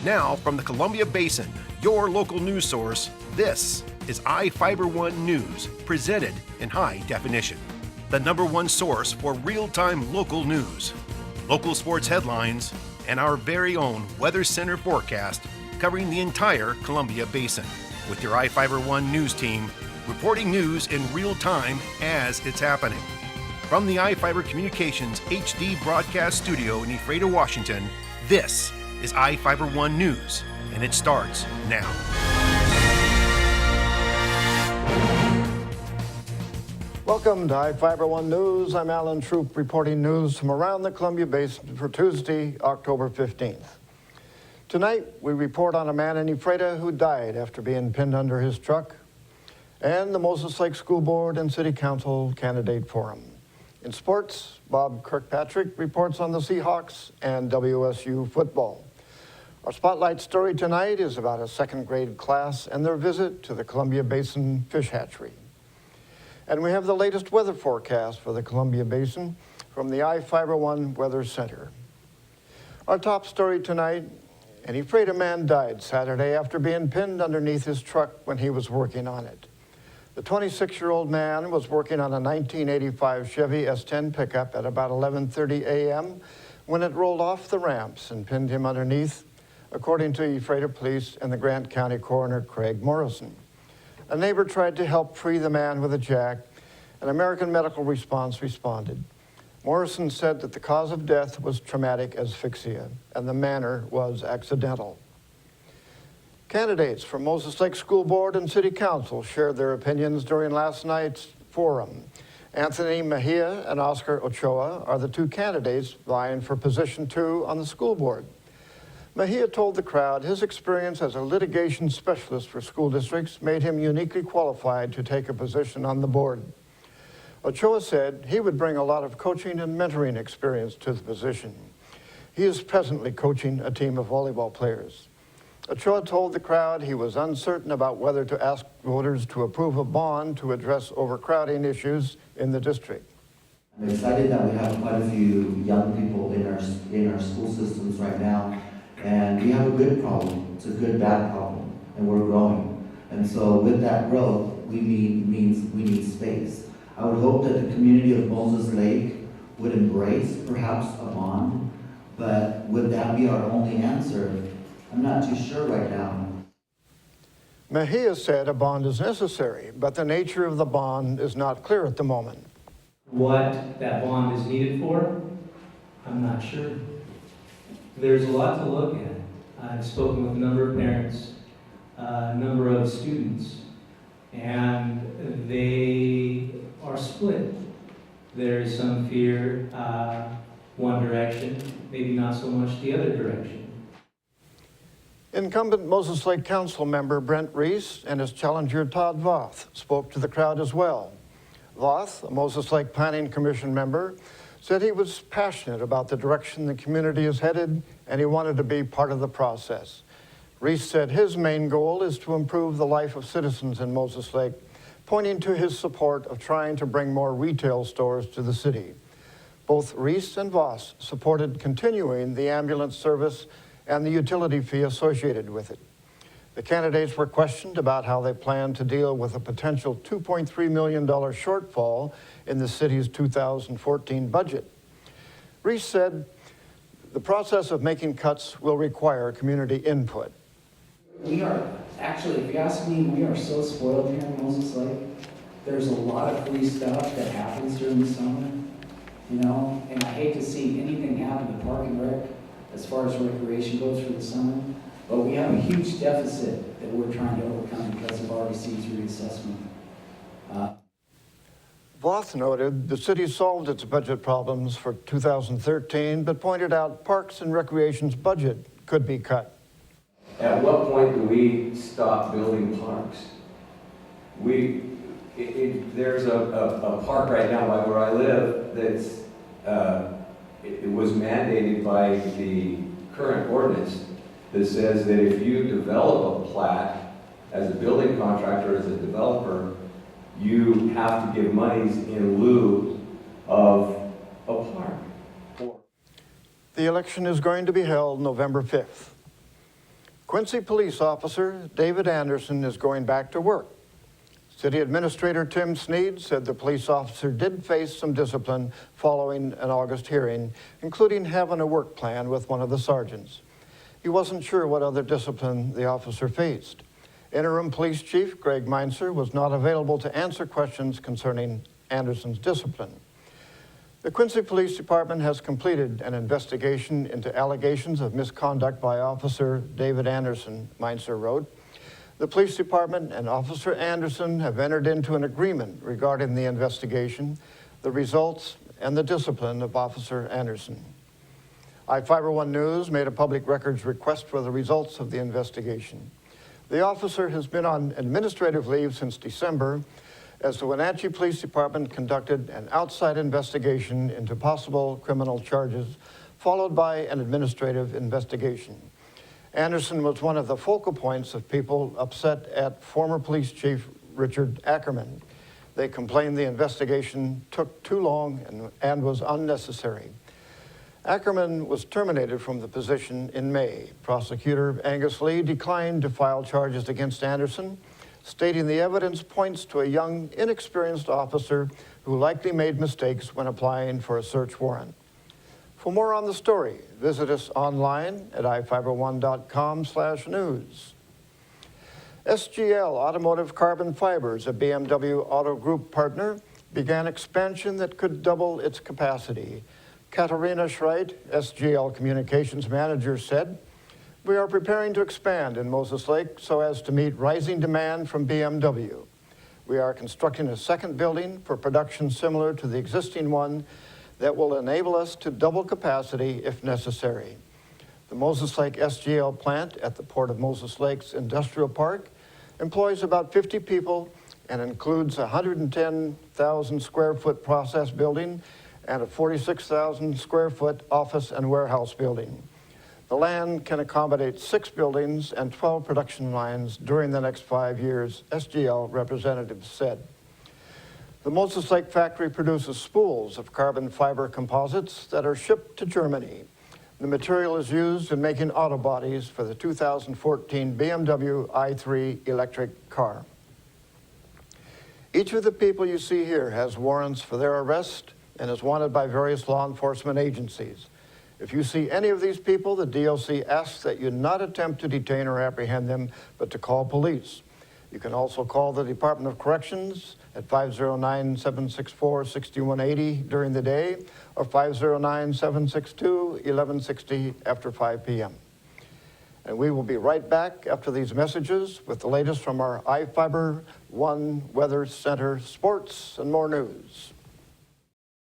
Now, from the Columbia Basin, your local news source, this is iFIBER 1 News, presented in high definition. The #1 source for real-time local news, local sports headlines, and our very own Weather Center forecast covering the entire Columbia Basin. With your iFIBER 1 News team, reporting news in real time as it's happening. From the iFIBER Communications HD broadcast studio in Ephrata, Washington, this is iFIBER 1 News, and it starts now. Welcome to iFIBER 1 News. I'm Alan Troop reporting news from around the Columbia Basin for Tuesday, October 15th. Tonight, we report on a man in Ephrata who died after being pinned under his truck, and the Moses Lake School Board and City Council Candidate Forum. In sports, Bob Kirkpatrick reports on the Seahawks and WSU football. Our spotlight story tonight is about a second grade class and their visit to the Columbia Basin Fish Hatchery. And we have the latest weather forecast for the Columbia Basin from the iFIBER 1 Weather Center. Our top story tonight, an Ephrata man died Saturday after being pinned underneath his truck when he was working on it. The 26-year-old man was working on a 1985 Chevy S10 pickup at about 11:30 a.m. when it rolled off the ramps and pinned him underneath, according to Ephrata Police and the Grant County Coroner Craig Morrison. A neighbor tried to help free the man with a jack, and American Medical Response responded. Morrison said that the cause of death was traumatic asphyxia, and the manner was accidental. Candidates for Moses Lake School Board and City Council shared their opinions during last night's forum. Anthony Mejia and Oscar Ochoa are the two candidates vying for position 2 on the school board. Mejia told the crowd his experience as a litigation specialist for school districts made him uniquely qualified to take a position on the board. Ochoa said he would bring a lot of coaching and mentoring experience to the position. He is presently coaching a team of volleyball players. Ochoa told the crowd he was uncertain about whether to ask voters to approve a bond to address overcrowding issues in the district. I'm excited that we have quite a few young people in our school systems right now. And we have a good problem. It's a good, bad problem, and we're growing. And so with that growth, we need space. I would hope that the community of Moses Lake would embrace perhaps a bond, but would that be our only answer? I'm not too sure right now. Mejia said a bond is necessary, but the nature of the bond is not clear at the moment. What that bond is needed for, I'm not sure. There's a lot to look at. I've spoken with a number of parents, a number of students, and they are split. There is some fear one direction, maybe not so much the other direction. Incumbent Moses Lake Council member Brent Reese and his challenger Todd Voth spoke to the crowd as well. Voth, a Moses Lake Planning Commission member, said he was passionate about the direction the community is headed and he wanted to be part of the process. Reese said his main goal is to improve the life of citizens in Moses Lake, pointing to his support of trying to bring more retail stores to the city. Both Reese and Voss supported continuing the ambulance service and the utility fee associated with it. The candidates were questioned about how they plan to deal with a potential $2.3 million shortfall in the city's 2014 budget. Reese said the process of making cuts will require community input. We are, actually, if you ask me, we are so spoiled here in Moses Lake. There's a lot of free stuff that happens during the summer, you know, and I hate to see anything happen to Park and Rec as far as recreation goes for the summer. But we have a huge deficit that we're trying to overcome because of RDC's reassessment. Voth noted the city solved its budget problems for 2013, but pointed out Parks and Recreation's budget could be cut. At what point do we stop building parks? There's a park right now by where I live that's, it was mandated by the current ordinance that says that if you develop a plat as a building contractor, as a developer, you have to give monies in lieu of a park. The election is going to be held November 5th. Quincy police officer David Anderson is going back to work. City Administrator Tim Sneed said the police officer did face some discipline following an August hearing, including having a work plan with one of the sergeants. He wasn't sure what other discipline the officer faced. Interim Police Chief Greg Meinzer was not available to answer questions concerning Anderson's discipline. The Quincy Police Department has completed an investigation into allegations of misconduct by Officer David Anderson, Meinzer wrote. The police department and Officer Anderson have entered into an agreement regarding the investigation, the results, and the discipline of Officer Anderson. iFIBER 1 News made a public records request for the results of the investigation. The officer has been on administrative leave since December as the Wenatchee Police Department conducted an outside investigation into possible criminal charges, followed by an administrative investigation. Anderson was one of the focal points of people upset at former Police Chief Richard Ackerman. They complained the investigation took too long and was unnecessary. Ackerman was terminated from the position in May. Prosecutor Angus Lee declined to file charges against Anderson, stating the evidence points to a young, inexperienced officer who likely made mistakes when applying for a search warrant. For more on the story, visit us online at ifiber1.com/news. SGL Automotive Carbon Fibers, a BMW Auto Group partner, began expansion that could double its capacity. Katarina Schreit, SGL Communications Manager, said, "We are preparing to expand in Moses Lake so as to meet rising demand from BMW. We are constructing a second building for production similar to the existing one that will enable us to double capacity if necessary." The Moses Lake SGL plant at the Port of Moses Lake's Industrial Park employs about 50 people and includes a 110,000 square foot process building and a 46,000 square foot office and warehouse building. The land can accommodate 6 buildings and 12 production lines during the next 5 years, SGL representatives said. The Moses Lake factory produces spools of carbon fiber composites that are shipped to Germany. The material is used in making auto bodies for the 2014 BMW i3 electric car. Each of the people you see here has warrants for their arrest and is wanted by various law enforcement agencies. If you see any of these people, the DOC asks that you not attempt to detain or apprehend them, but to call police. You can also call the Department of Corrections at 509-764-6180 during the day or 509-762-1160 after 5 p.m. And we will be right back after these messages with the latest from our iFIBER 1 Weather Center sports and more news.